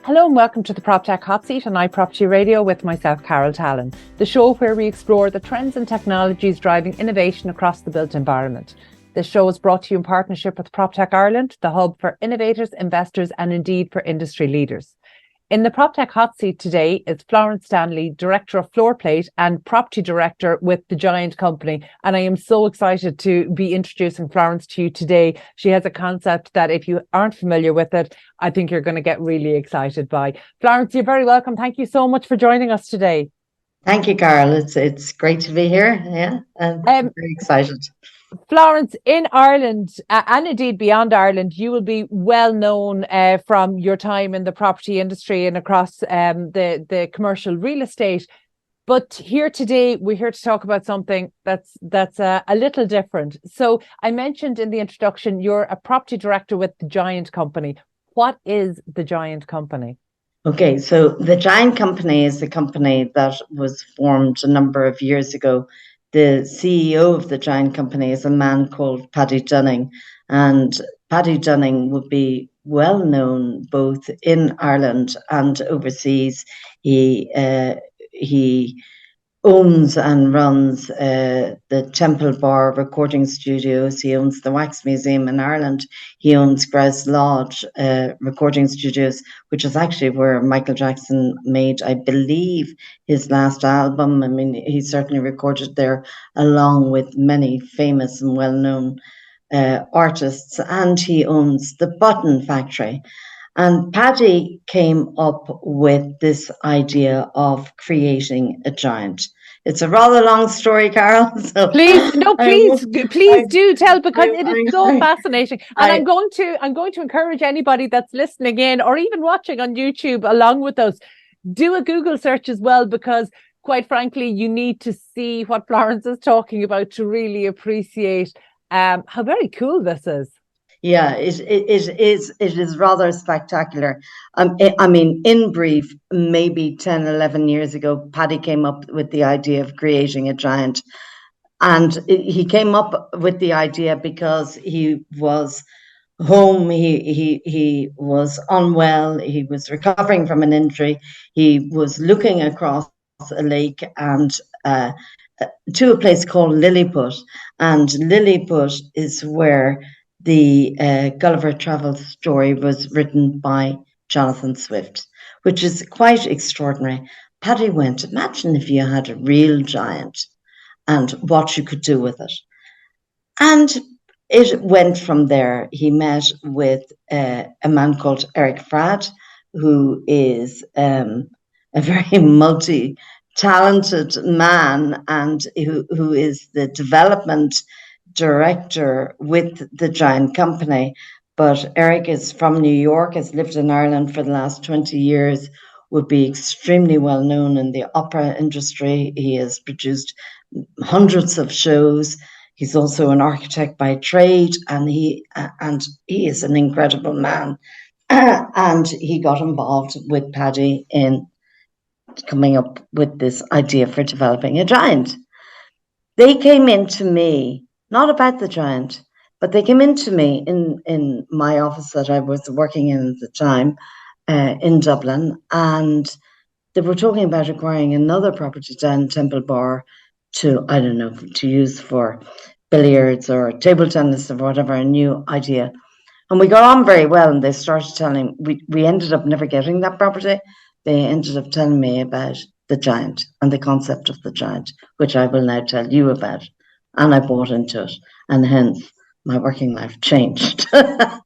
Hello and welcome to the Proptech Hot Seat on iPropertyRadio with myself, Carol Tallon, the show where we explore the trends and technologies driving innovation across the built environment. This show is brought to you in partnership with Proptech Ireland, the hub for innovators, investors and indeed for industry leaders. In the Proptech Hot Seat today is Florence Stanley, Director of Floorplate and Property Director with the Giant Company. And I am so excited to be introducing Florence to you today. She has a concept that if you aren't familiar with it, I think you're going to get really excited by. Florence, you're very welcome. Thank you so much for joining us today. Thank you, Carol. It's great to be here. Yeah, I'm very excited. Florence, in Ireland and indeed beyond Ireland, you will be well known from your time in the property industry and across the commercial real estate. But here today, we're here to talk about something that's a little different. So I mentioned in the introduction, you're a property director with the Giant Company. What is the Giant Company? Okay, so the Giant Company is a company that was formed a number of years ago. The CEO of the Giant Company is a man called Paddy Dunning, and Paddy Dunning would be well known both in Ireland and overseas. He owns and runs the Temple Bar recording studios. He owns the Wax Museum in Ireland. He owns Grouse Lodge recording studios, which is actually where Michael Jackson made, I believe, his last album. I mean, he certainly recorded there along with many famous and well-known artists. And he owns the Button Factory. And Paddy came up with this idea of creating a giant. It's a rather long story, Carol. So please do tell, because it is so fascinating. And I'm going to encourage anybody that's listening in or even watching on YouTube along with us, do a Google search as well, because quite frankly, you need to see what Florence is talking about to really appreciate how very cool this is. Yeah, it is rather spectacular. I mean, in brief, maybe 10, 11 years ago, Paddy came up with the idea of creating a giant. And he came up with the idea because he was home, he was unwell, he was recovering from an injury, he was looking across a lake and to a place called Lilliput. And Lilliput is where the Gulliver Travel story was written by Jonathan Swift, which is quite extraordinary. Paddy went, imagine if you had a real giant and what you could do with it. And it went from there. He met with a man called Eric Frad, who is a very multi-talented man and who is the development director with the Giant Company. But Eric is from New York, has lived in Ireland for the last 20 years, would be extremely well known in the opera industry. He has produced hundreds of shows. He's also an architect by trade, and he is an incredible man. And he got involved with Paddy in coming up with this idea for developing a giant. They came into me, not about the giant, but they came into me in my office that I was working in at the time in Dublin, and they were talking about acquiring another property down Temple Bar to, I don't know, to use for billiards or table tennis or whatever, a new idea. And we got on very well, and they started telling, we ended up never getting that property. They ended up telling me about the giant and the concept of the giant, which I will now tell you about. And I bought into it, and hence my working life changed.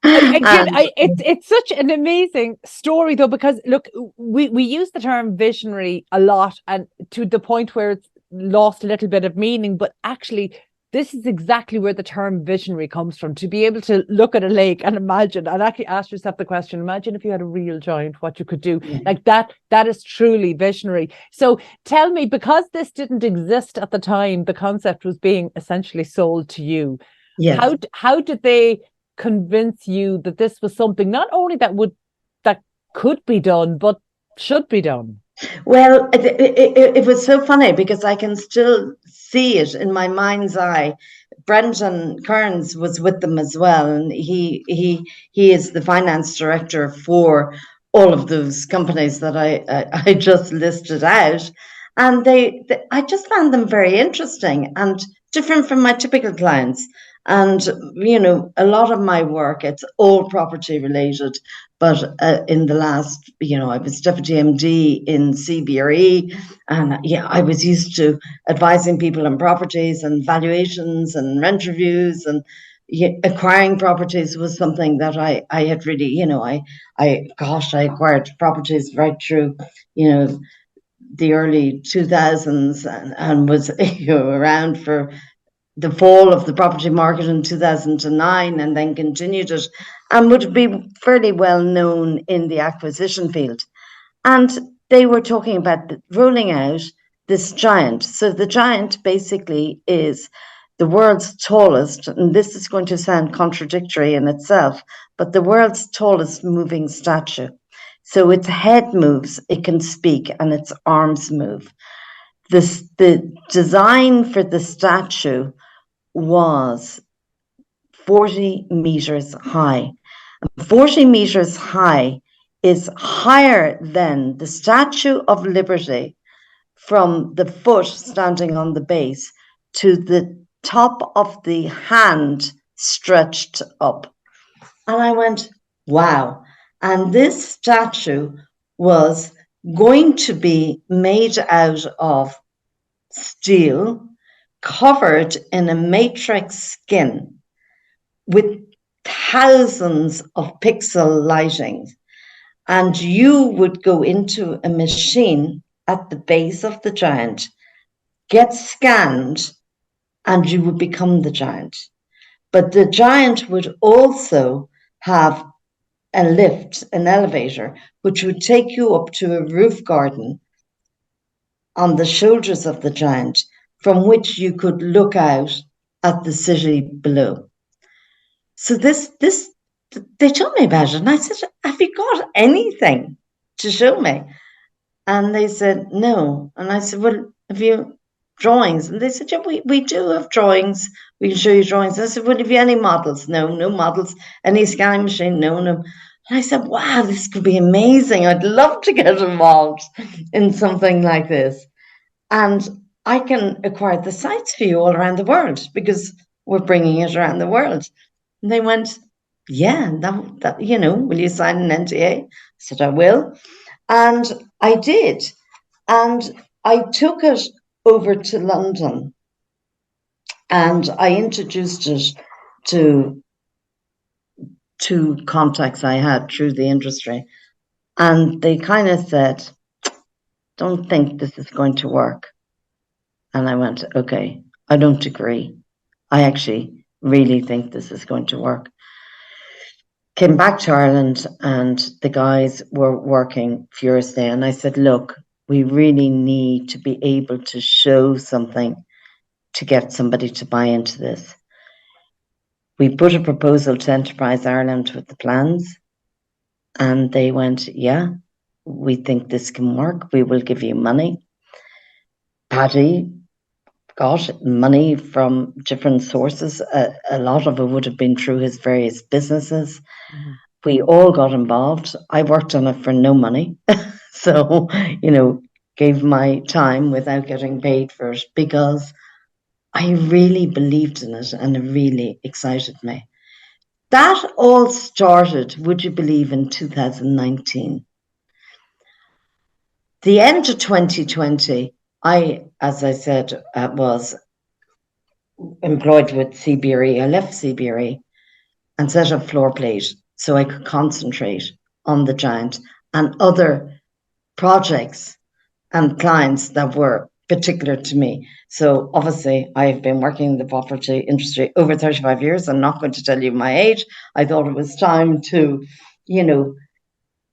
It's such an amazing story, though, because look, we use the term visionary a lot, and to the point where it's lost a little bit of meaning. But actually, this is exactly where the term visionary comes from, to be able to look at a lake and imagine, and actually ask yourself the question, imagine if you had a real giant, what you could do. Like that is truly visionary. So tell me, because this didn't exist at the time, the concept was being essentially sold to you. Yes. How did they convince you that this was something not only that could be done, but should be done? Well, it was so funny because I can still see it in my mind's eye. Brendan Kearns was with them as well, and he is the finance director for all of those companies that I just listed out, and I just found them very interesting and different from my typical clients. And a lot of my work, it's all property related. But in the last, I was deputy MD in CBRE, and I was used to advising people on properties and valuations and rent reviews, and acquiring properties was something that I had really, I acquired properties right through, the early 2000s, and was around for the fall of the property market in 2009, and then continued it, and would be fairly well known in the acquisition field. And they were talking about rolling out this giant. So the giant basically is the world's tallest, and this is going to sound contradictory in itself, but the world's tallest moving statue. So its head moves, it can speak, and its arms move. The design for the statue was 40 meters high. 40 meters high is higher than the Statue of Liberty from the foot standing on the base to the top of the hand stretched up. And I went, wow. And this statue was going to be made out of steel, covered in a matrix skin with thousands of pixel lighting. And you would go into a machine at the base of the giant, get scanned, and you would become the giant. But the giant would also have a lift, an elevator, which would take you up to a roof garden on the shoulders of the giant, from which you could look out at the city below. So they told me about it, and I said, have you got anything to show me? And they said, no. And I said, well, have you drawings? And they said, yeah, we do have drawings. We can show you drawings. And I said, well, have you any models? No models. Any scanning machine? No. And I said, wow, this could be amazing. I'd love to get involved in something like this. And I can acquire the sites for you all around the world, because we're bringing it around the world. And they went, yeah, that will you sign an NDA? I said, I will. And I did. And I took it over to London, and I introduced it to two contacts I had through the industry. And they kind of said, don't think this is going to work. And I went, okay, I don't agree. I actually really think this is going to work. Came back to Ireland, and the guys were working furiously. And I said, look, we really need to be able to show something to get somebody to buy into this. We put a proposal to Enterprise Ireland with the plans, and they went, yeah, we think this can work. We will give you money. Paddy got money from different sources. A lot of it would have been through his various businesses. Mm-hmm. We all got involved. I worked on it for no money. So, gave my time without getting paid for it, because I really believed in it, and it really excited me. That all started, would you believe, in 2019. The end of 2020, I, as I said, was employed with CBRE. I left CBRE and set up Floorplate so I could concentrate on the giant and other projects and clients that were particular to me. So obviously I've been working in the property industry over 35 years. I'm not going to tell you my age. I thought it was time to,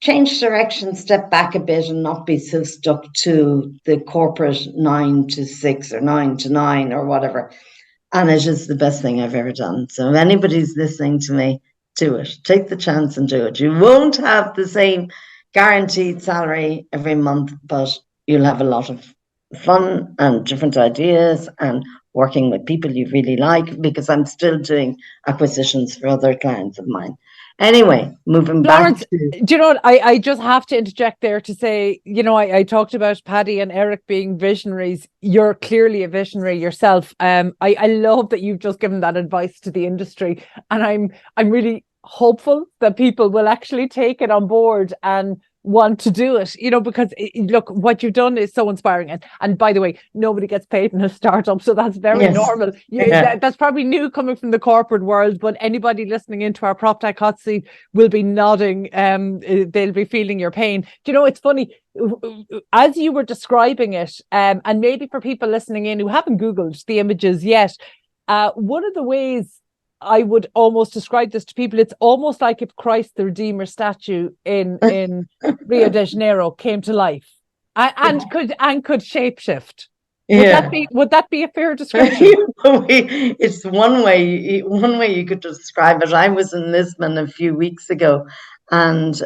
change direction, step back a bit, and not be so stuck to the corporate 9 to 6 or 9 to 9 or whatever. And it is the best thing I've ever done. So if anybody's listening to me, do it. Take the chance and do it. You won't have the same guaranteed salary every month, but you'll have a lot of fun and different ideas and working with people you really like, because I'm still doing acquisitions for other clients of mine. Anyway, moving Florence, back to... do you know what? I just have to interject there to say, you know, I talked about Paddy and Eric being visionaries. You're clearly a visionary yourself. I love that you've just given that advice to the industry, and I'm really hopeful that people will actually take it on board and want to do it, you know, because look, what you've done is so inspiring. And by the way, nobody gets paid in a startup, so that's very normal. That's probably new coming from the corporate world, but anybody listening into our Proptech Hot Seat will be nodding. They'll be feeling your pain. Do you know, it's funny, as you were describing it, and maybe for people listening in who haven't Googled the images yet, one of the ways I would almost describe this to people, it's almost like if Christ the Redeemer statue in Rio de Janeiro came to life and could shapeshift. Would that be a fair description? It's one way you could describe it. I was in Lisbon a few weeks ago, and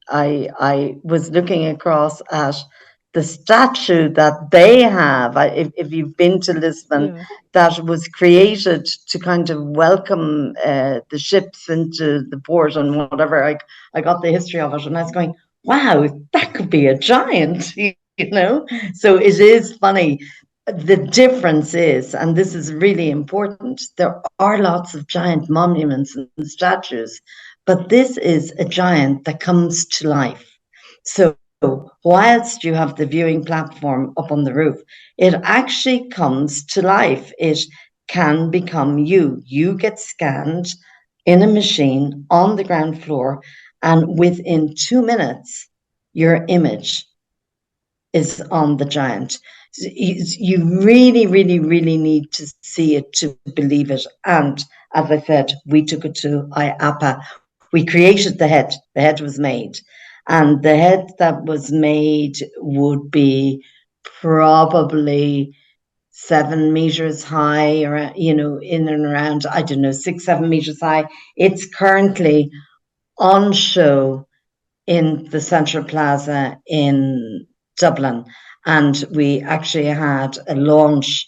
I was looking across at the statue that they have. If you've been to Lisbon, that was created to kind of welcome the ships into the port and whatever. I got the history of it, and I was going, wow, that could be a giant, you know? So it is funny. The difference is, and this is really important, there are lots of giant monuments and statues, but this is a giant that comes to life. So whilst you have the viewing platform up on the roof, it actually comes to life. It can become you. You get scanned in a machine on the ground floor, and within 2 minutes, your image is on the giant. You really, really, really need to see it to believe it. And as I said, we took it to IAPA. We created the head. The head was made. And the head that was made would be probably 7 meters high, or, you know, in and around, I don't know, 6-7 meters high. It's currently on show in the Central Plaza in Dublin. And we actually had a launch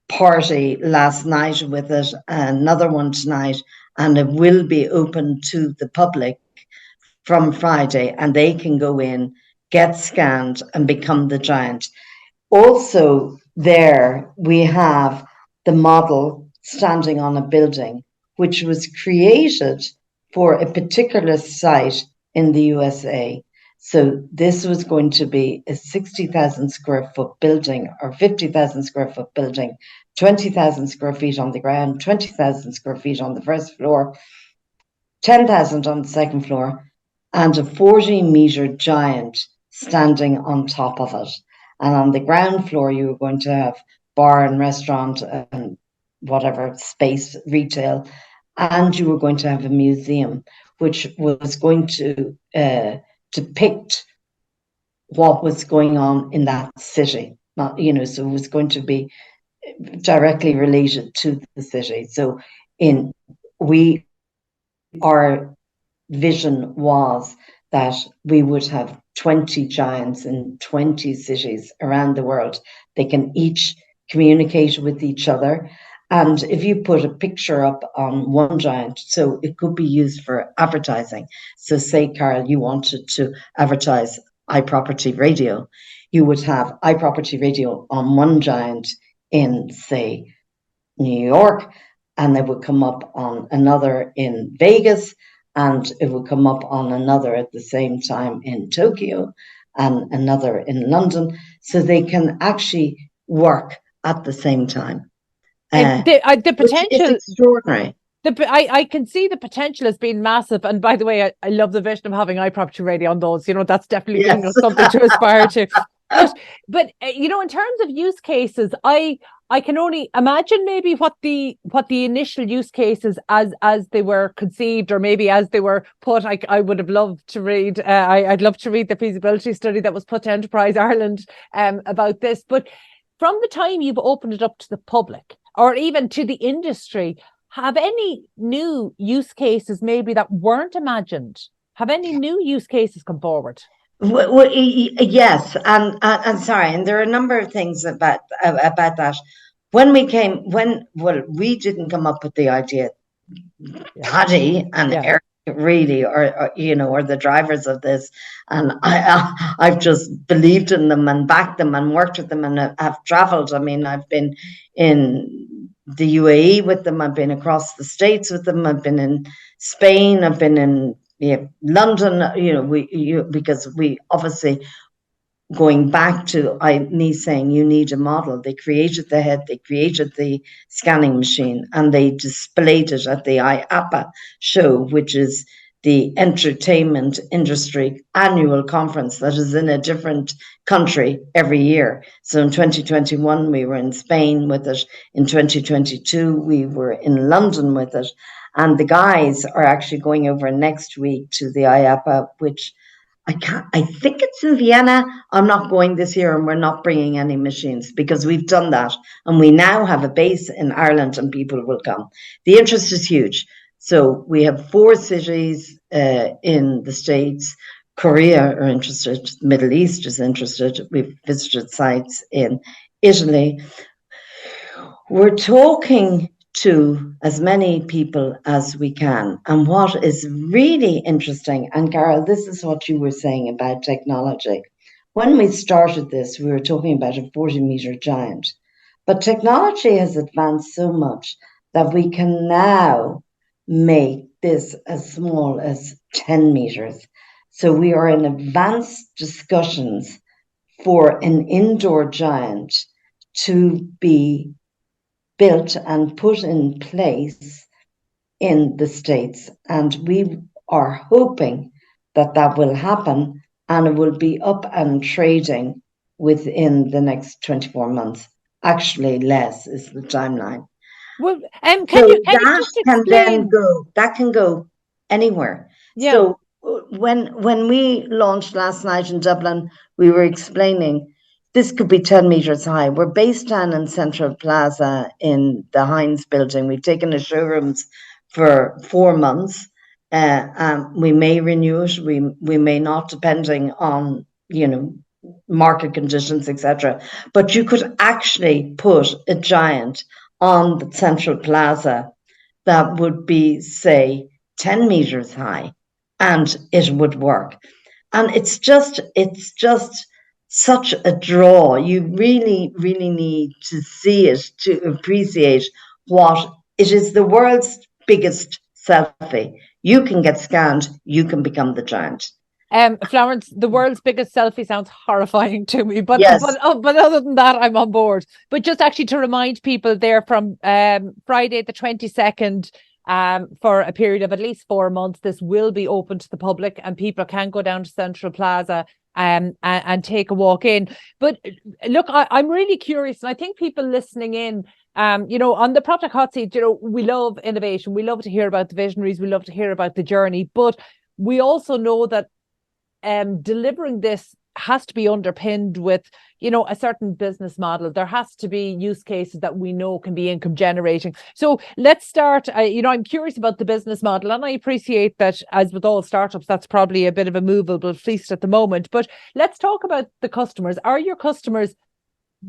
party last night with it, another one tonight, and it will be open to the public from Friday, and they can go in, get scanned, and become the giant. Also, there we have the model standing on a building, which was created for a particular site in the USA. So this was going to be a 60,000 square foot building, or 50,000 square foot building, 20,000 square feet on the ground, 20,000 square feet on the first floor, 10,000 on the second floor, and a 40-meter giant standing on top of it. And on the ground floor, you were going to have bar and restaurant and whatever space, retail, and you were going to have a museum, which was going to depict what was going on in that city. Not, you know, so it was going to be directly related to the city. So our vision was that we would have 20 giants in 20 cities around the world. They can each communicate with each other. And if you put a picture up on one giant, so it could be used for advertising. So say, Carol, you wanted to advertise iPropertyRadio, you would have iPropertyRadio on one giant in, say, New York, and it would come up on another in Vegas, and it would come up on another at the same time in Tokyo, and another in London, so they can actually work at the same time. The potential is extraordinary. I can see the potential as being massive. And by the way, I love the vision of having iPropertyRadio on those. You know, that's definitely giving us something to aspire to. But you know, in terms of use cases, I can only imagine maybe what the initial use cases as they were conceived, or maybe as they were put. I would have loved to read. I'd love to read the feasibility study that was put to Enterprise Ireland about this. But from the time you've opened it up to the public, or even to the industry, have any new use cases maybe that weren't imagined? Have any new use cases come forward? Well, yes, and sorry, and there are a number of things about that. We didn't come up with the idea. Paddy and Eric really, or or the drivers of this. And I've just believed in them and backed them and worked with them and have traveled. I mean, I've been in the UAE with them. I've been across the States with them. I've been in Spain. I've been in London. Because we obviously, going back to me saying you need a model, they created the head, they created the scanning machine, and they displayed it at the IAPA show, which is the entertainment industry annual conference that is in a different country every year. So in 2021, we were in Spain with it. In 2022, we were in London with it. And the guys are actually going over next week to the IAPA, which I think it's in Vienna. I'm not going this year, and we're not bringing any machines because we've done that. And we now have a base in Ireland and people will come. The interest is huge. So we have 4 cities in the States. Korea are interested. The Middle East is interested. We've visited sites in Italy. We're talking to as many people as we can. And what is really interesting, and Carol, this is what you were saying about technology. When we started this, we were talking about a 40-meter giant. But technology has advanced so much that we can now make this as small as 10 meters. So we are in advanced discussions for an indoor giant to be built and put in place in the States. And we are hoping that that will happen and it will be up and trading within the next 24 months. Actually, less is the timeline. Well, can you just explain? That can go anywhere. Yeah. So when we launched last night in Dublin, we were explaining this could be 10 meters high. We're based down in Central Plaza in the Heinz building. We've taken the showrooms for 4 months. We may renew it. We may not, depending on, market conditions, etc. But you could actually put a giant on the Central Plaza that would be, say, 10 meters high, and it would work. And it's just such a draw. You really, really need to see it to appreciate what it is. The world's biggest selfie. You can get scanned, you can become the giant. Florence, the world's biggest selfie sounds horrifying to me, but yes. but other than that, I'm on board. But just actually to remind people, there from Friday the 22nd, for a period of at least 4 months, this will be open to the public, and people can go down to Central Plaza and take a walk in. But look, I'm really curious, and I think people listening in, on the Proptech Hot Seat, we love innovation, we love to hear about the visionaries, we love to hear about the journey, but we also know that delivering this has to be underpinned with, a certain business model. There has to be use cases that we know can be income generating. So let's start, I'm curious about the business model, and I appreciate that, as with all startups, that's probably a bit of a movable feast at the moment. But let's talk about the customers. Are your customers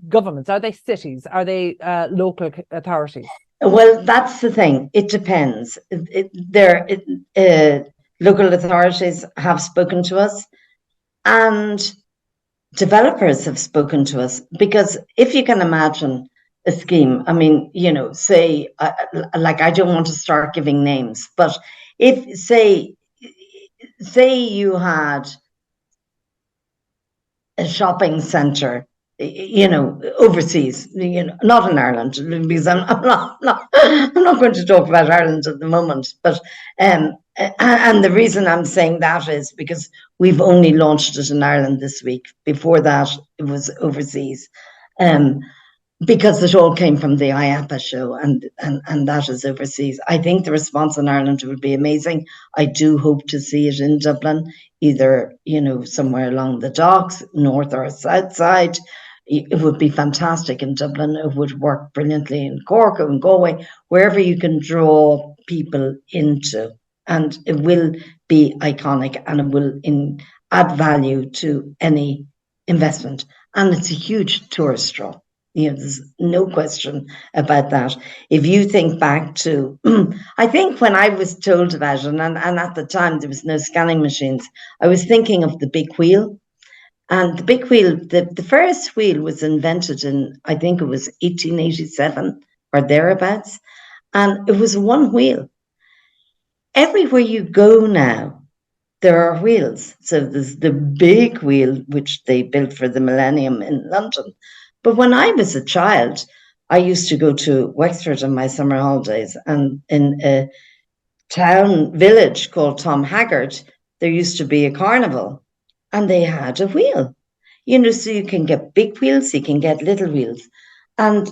governments? Are they cities? Are they local authorities? Well, that's the thing. It depends. Local authorities have spoken to us, and developers have spoken to us, because if you can imagine a scheme, I mean, say, I don't want to start giving names, but if say you had a shopping centre, overseas, not in Ireland, because I'm not going to talk about Ireland at the moment. But and the reason I'm saying that is because we've only launched it in Ireland this week. Before that, it was overseas. Because it all came from the IAPA show, and that is overseas. I think the response in Ireland would be amazing. I do hope to see it in Dublin, either, somewhere along the docks, north or south side. It would be fantastic in Dublin. It would work brilliantly in Cork and Galway, wherever you can draw people into. And it will be iconic, and it will add value to any investment. And it's a huge tourist draw. There's no question about that. If you think back to, I think when I was told about it, and at the time there was no scanning machines, I was thinking of the big wheel. And the big wheel, the first wheel was invented in, I think it was 1887 or thereabouts. And it was one wheel. Everywhere you go now, there are wheels. So there's the big wheel, which they built for the millennium in London. But when I was a child, I used to go to Wexford on my summer holidays, and in a village called Tom Haggard, there used to be a carnival, and they had a wheel. So you can get big wheels, you can get little wheels. And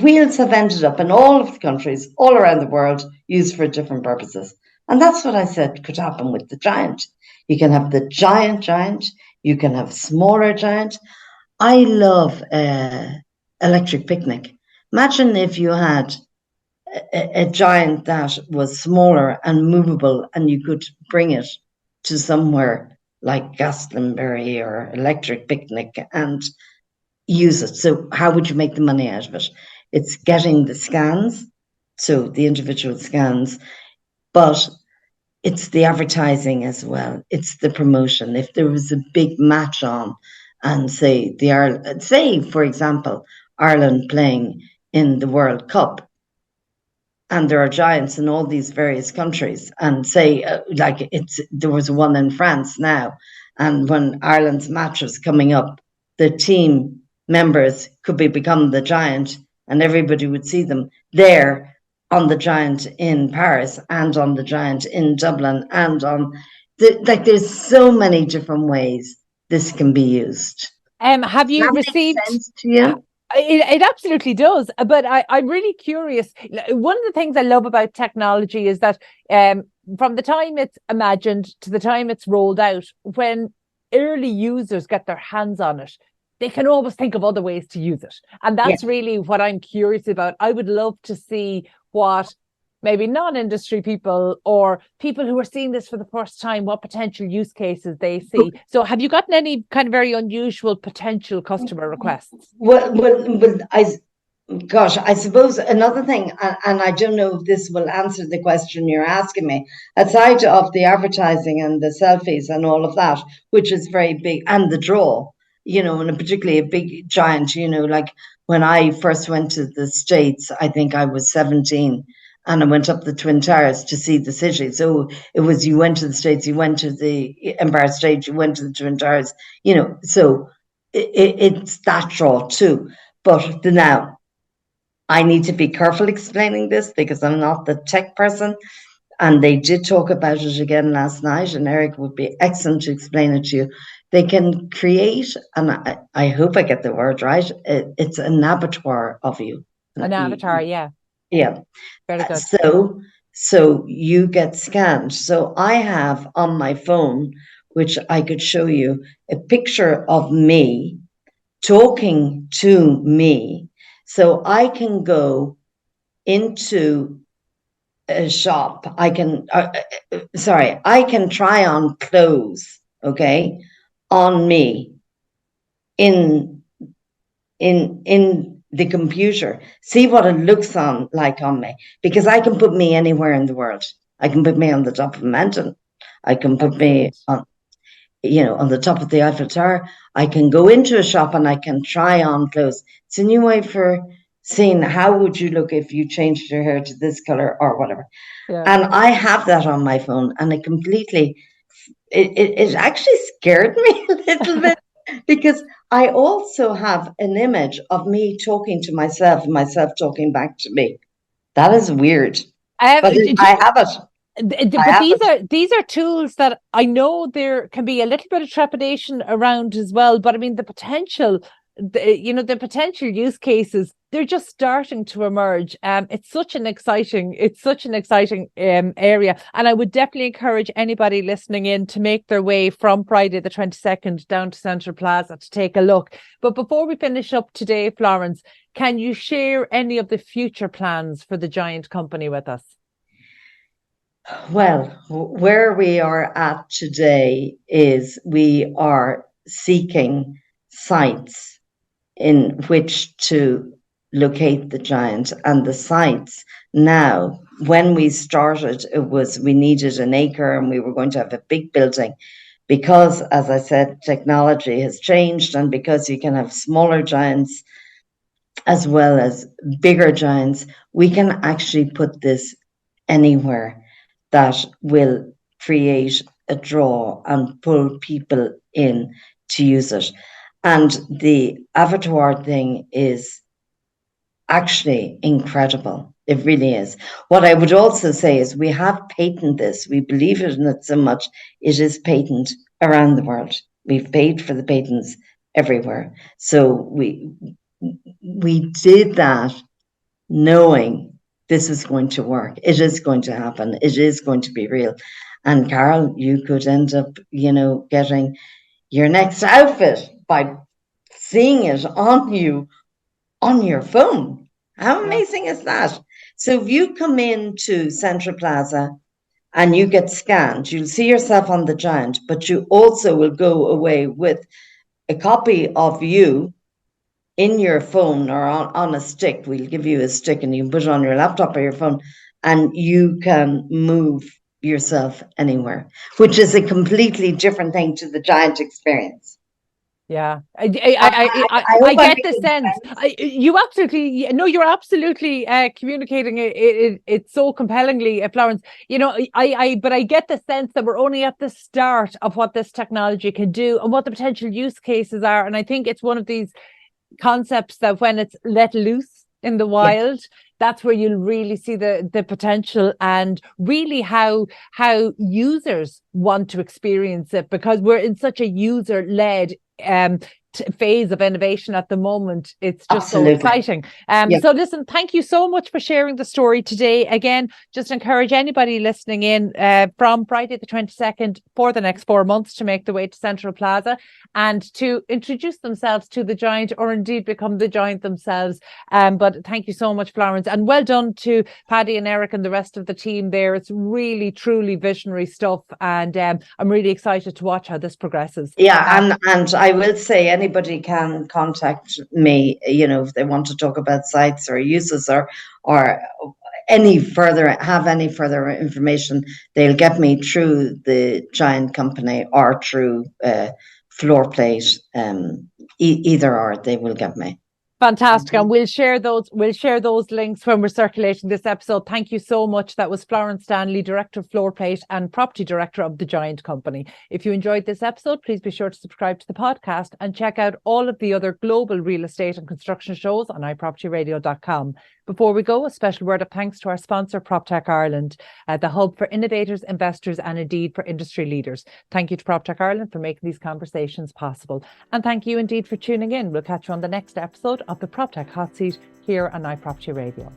wheels have ended up in all of the countries, all around the world, used for different purposes. And that's what I said could happen with the Giant. You can have the giant, you can have smaller Giant. I love electric picnic. Imagine if you had a Giant that was smaller and movable, and you could bring it to somewhere like Glastonbury or Electric Picnic and use it. So how would you make the money out of it? It's getting the scans, so the individual scans, but it's the advertising as well. It's the promotion. If there was a big match on, and say for example, Ireland playing in the World Cup, and there are Giants in all these various countries, and say there was one in France now, and when Ireland's match was coming up, the team members could become the Giant, and everybody would see them there on the Giant in Paris and on the Giant in Dublin, and on there's so many different ways this can be used. Have you received? Sense to you? It absolutely does. But I'm really curious. One of the things I love about technology is that from the time it's imagined to the time it's rolled out, when early users get their hands on it, they can always think of other ways to use it. And that's really what I'm curious about. I would love to see what maybe non-industry people or people who are seeing this for the first time, what potential use cases they see. So have you gotten any kind of very unusual potential customer requests? Well, I suppose another thing, and I don't know if this will answer the question you're asking me, aside of the advertising and the selfies and all of that, which is very big, and the draw, and particularly a big Giant, like when I first went to the States, I think I was 17, and I went up the Twin Towers to see the city. So it was, you went to the States, you went to the Empire State, you went to the Twin Towers, so it's that draw too. But now, I need to be careful explaining this because I'm not the tech person. And they did talk about it again last night, and Eric would be excellent to explain it to you. They can create, and I hope I get the word right, it's an avatar of you. An avatar, yeah. Yeah. Very good. So you get scanned. So I have on my phone, which I could show you, a picture of me talking to me. So I can go into a shop. I can try on clothes, okay, on me in the computer, see what it looks like on me, because I can put me anywhere in the world. I can put me on the top of a mountain. I can put me on the top of the Eiffel Tower. I can go into a shop and I can try on clothes. It's a new way for seeing how would you look if you changed your hair to this color or whatever. Yeah. And I have that on my phone, and it actually scared me a little bit because I also have an image of me talking to myself and myself talking back to me. That is weird. But I have it. But these are tools that I know there can be a little bit of trepidation around as well. But I mean, the potential use cases, they're just starting to emerge. It's such an exciting area, and I would definitely encourage anybody listening in to make their way from Friday the 22nd down to Central Plaza to take a look. But before we finish up today, Florence, can you share any of the future plans for the Giant company with us? Well, where we are at today is we are seeking sites in which to locate the giant, and the sites now. When we started, we needed an acre and we were going to have a big building, because, as I said, technology has changed, and because you can have smaller giants as well as bigger giants, we can actually put this anywhere that will create a draw and pull people in to use it. And the abattoir thing is actually incredible. It really is. What I would also say is we have patented this. We believe in it so much. It is patent around the world. We've paid for the patents everywhere. So we did that knowing this is going to work. It is going to happen. It is going to be real. And Carol, you could end up, getting your next outfit by seeing it on you on your phone. How amazing is that? So if you come into Central Plaza and you get scanned, you'll see yourself on the giant, but you also will go away with a copy of you in your phone or on a stick. We'll give you a stick and you can put it on your laptop or your phone, and you can move yourself anywhere, which is a completely different thing to the giant experience. Yeah, I get the sense. You're absolutely communicating it so compellingly, Florence. But I get the sense that we're only at the start of what this technology can do and what the potential use cases are. And I think it's one of these concepts that when it's let loose in the wild, that's where you'll really see the potential and really how users want to experience it, because we're in such a user-led phase of innovation at the moment. It's just so exciting. So listen, thank you so much for sharing the story today. Again, just encourage anybody listening in from Friday the 22nd for the next 4 months to make the way to Central Plaza and to introduce themselves to the giant, or indeed become the giant themselves. But thank you so much, Florence, and well done to Paddy and Eric and the rest of the team there. It's really, truly visionary stuff, and I'm really excited to watch how this progresses. Yeah, and I will say anybody can contact me, if they want to talk about sites or uses or any further information. They'll get me through the giant company or through Floor Plate. Either or, they will get me. Fantastic. And we'll share those links when we're circulating this episode. Thank you so much. That was Florence Stanley, Director of Floor Plate and Property Director of the Giant Company. If you enjoyed this episode, please be sure to subscribe to the podcast and check out all of the other global real estate and construction shows on iPropertyRadio.com. Before we go, a special word of thanks to our sponsor, Proptech Ireland, the hub for innovators, investors, and indeed for industry leaders. Thank you to Proptech Ireland for making these conversations possible. And thank you indeed for tuning in. We'll catch you on the next episode of the Proptech Hot Seat here on iProperty Radio.